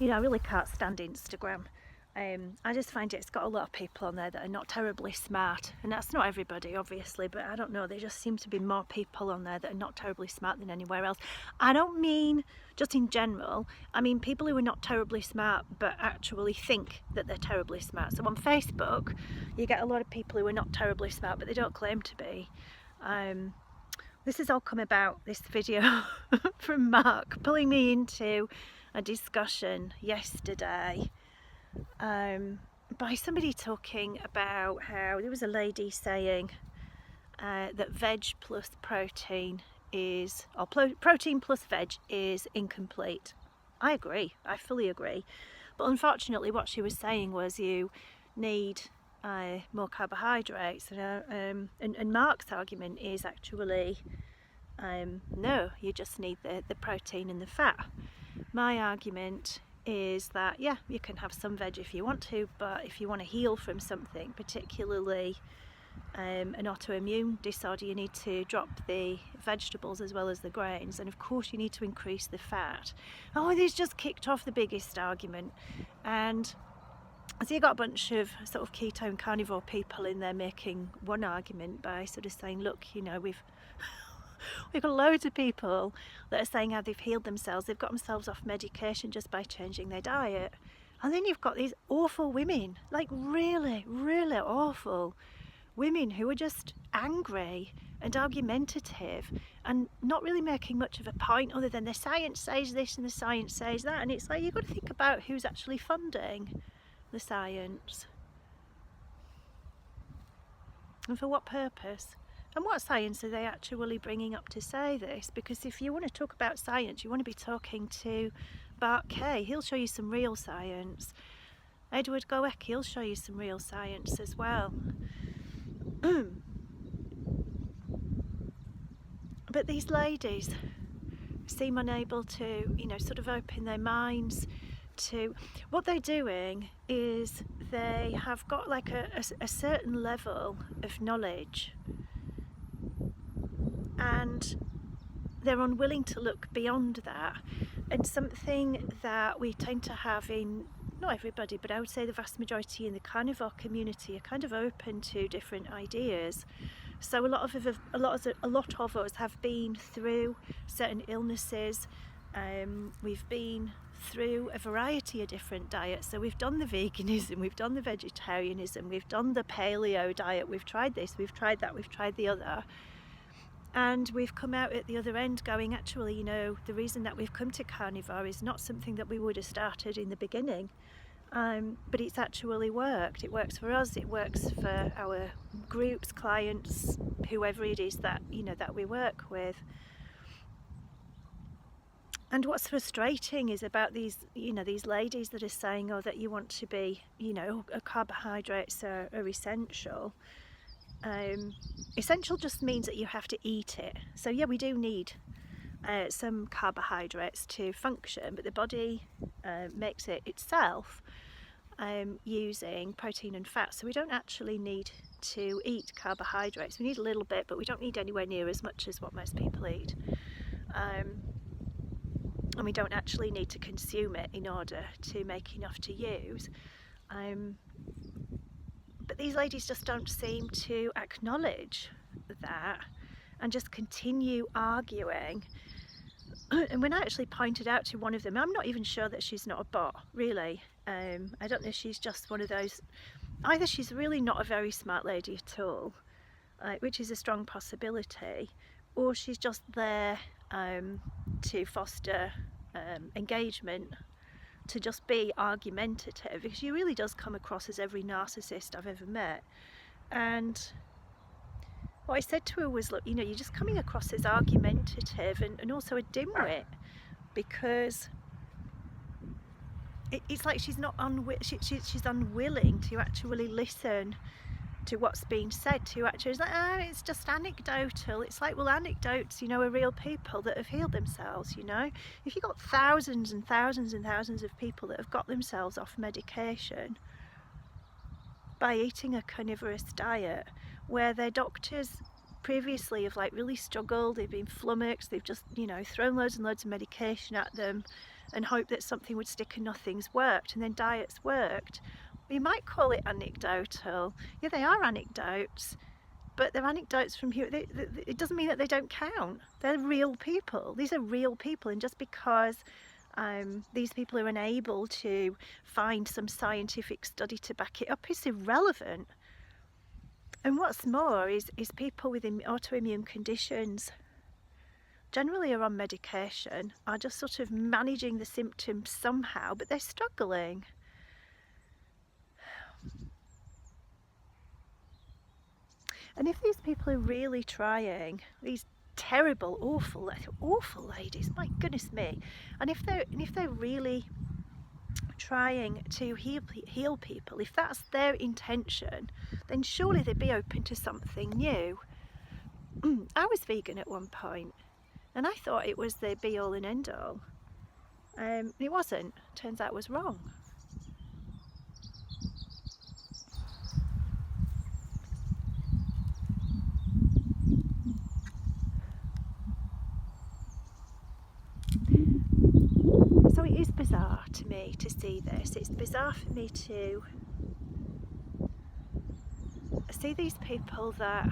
You know, I really can't stand Instagram. I just find it's got a lot of people on there that are not terribly smart, and that's not everybody obviously, but I don't know, there just seem to be more people on there that are not terribly smart than anywhere else. I don't mean just in general, I mean people who are not terribly smart but actually think that they're terribly smart. So on Facebook you get a lot of people who are not terribly smart but they don't claim to be. This has all come about, this video, from Mark pulling me into a discussion yesterday by somebody talking about how there was a lady saying that veg plus protein is, or protein plus veg is incomplete. I agree, I fully agree, but unfortunately what she was saying was you need more carbohydrates, and Mark's argument is actually no, you just need the protein and the fat. My argument is that yeah, you can have some veg if you want to, but if you want to heal from something, particularly an autoimmune disorder, you need to drop the vegetables as well as the grains, and of course you need to increase the fat. Oh, he's just kicked off the biggest argument, and so you got a bunch of sort of keto and carnivore people in there making one argument by sort of saying, look, you know, we've got loads of people that are saying how they've healed themselves, they've got themselves off medication just by changing their diet. And then you've got these awful women, like really, really awful women who are just angry and argumentative and not really making much of a point other than the science says this and the science says that. And it's like, you've got to think about who's actually funding the science and for what purpose. And what science are they actually bringing up to say this? Because if you want to talk about science, you want to be talking to Bart Kay. He'll show you some real science. Edward Goecki, he'll show you some real science as well. But these ladies seem unable to, you know, sort of open their minds to what they're doing. Is they have got like a certain level of knowledge, and they're unwilling to look beyond that. And something that we tend to have in, not everybody, but I would say the vast majority in the carnivore community are kind of open to different ideas. So a lot of us have been through certain illnesses. We've been through a variety of different diets. So we've done the veganism, we've done the vegetarianism, we've done the paleo diet, we've tried this, we've tried that, we've tried the other. And we've come out at the other end going, actually, you know, the reason that we've come to carnivore is not something that we would have started in the beginning, but it's actually worked. It works for us, it works for our groups, clients, whoever it is that, you know, that we work with. And what's frustrating is about these, you know, these ladies that are saying, oh, that you want to be, you know, carbohydrates are essential. Essential just means that you have to eat it. So yeah, we do need some carbohydrates to function, but the body makes it itself using protein and fat. So we don't actually need to eat carbohydrates. We need a little bit, but we don't need anywhere near as much as what most people eat. And we don't actually need to consume it in order to make enough to use. But these ladies just don't seem to acknowledge that and just continue arguing. And when I actually pointed out to one of them, I'm not even sure that she's not a bot, really. I don't know if she's just one of those, either she's really not a very smart lady at all, which is a strong possibility, or she's just there to foster engagement, to just be argumentative, because she really does come across as every narcissist I've ever met. And what I said to her was, look, you know, you're just coming across as argumentative and also a dimwit, because it's like she's not she's unwilling to actually listen to what's being said, to actually, it's like, oh, it's just anecdotal. It's like, well, anecdotes, you know, are real people that have healed themselves, you know. If you've got thousands and thousands and thousands of people that have got themselves off medication by eating a carnivorous diet, where their doctors previously have like really struggled, they've been flummoxed, they've just, you know, thrown loads and loads of medication at them, and hope that something would stick and nothing's worked, and then diets worked. You might call it anecdotal. Yeah, they are anecdotes, but they're anecdotes from here. It doesn't mean that they don't count. They're real people. These are real people, and just because these people are unable to find some scientific study to back it up is irrelevant. And what's more is people with autoimmune conditions generally are on medication, are just sort of managing the symptoms somehow, but they're struggling. And if these people are really trying, these terrible, awful ladies, my goodness me, and if they're really trying to heal people, if that's their intention, then surely they'd be open to something new. I was vegan at one point, and I thought it was the be all and end all. It wasn't. Turns out I was wrong. So it is bizarre to me to see this. It's bizarre for me to see these people that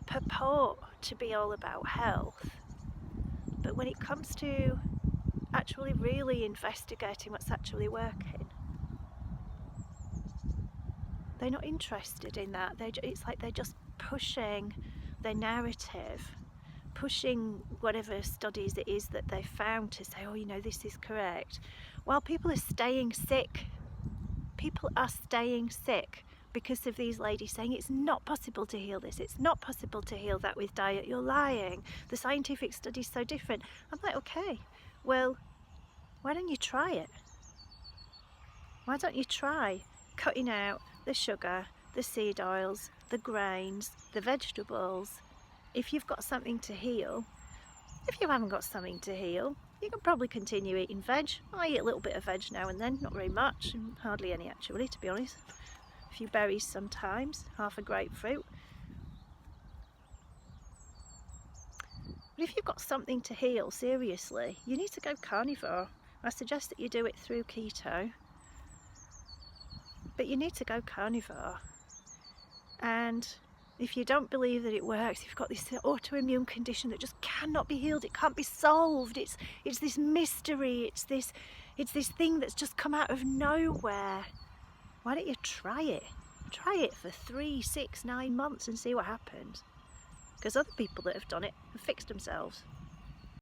purport to be all about health, but when it comes to actually really investigating what's actually working, they're not interested in that. It's like they're just pushing their narrative, pushing whatever studies it is that they found to say, oh, you know, this is correct, while people are staying sick. People are staying sick because of these ladies saying it's not possible to heal this, it's not possible to heal that with diet, you're lying, the scientific study's so different. I'm like, okay, well, why don't you try it? Why don't you try cutting out the sugar, the seed oils, the grains, the vegetables? If you've got something to heal. If you haven't got something to heal, you can probably continue eating veg. I eat a little bit of veg now and then, not very much, and hardly any actually, to be honest. A few berries sometimes, half a grapefruit. But if you've got something to heal, seriously, you need to go carnivore. I suggest that you do it through keto, but you need to go carnivore. And if you don't believe that it works, if you've got this autoimmune condition that just cannot be healed, it can't be solved, it's this mystery, it's this thing that's just come out of nowhere, why don't you try it? Try it for 3, 6, 9 months and see what happens. Because other people that have done it have fixed themselves.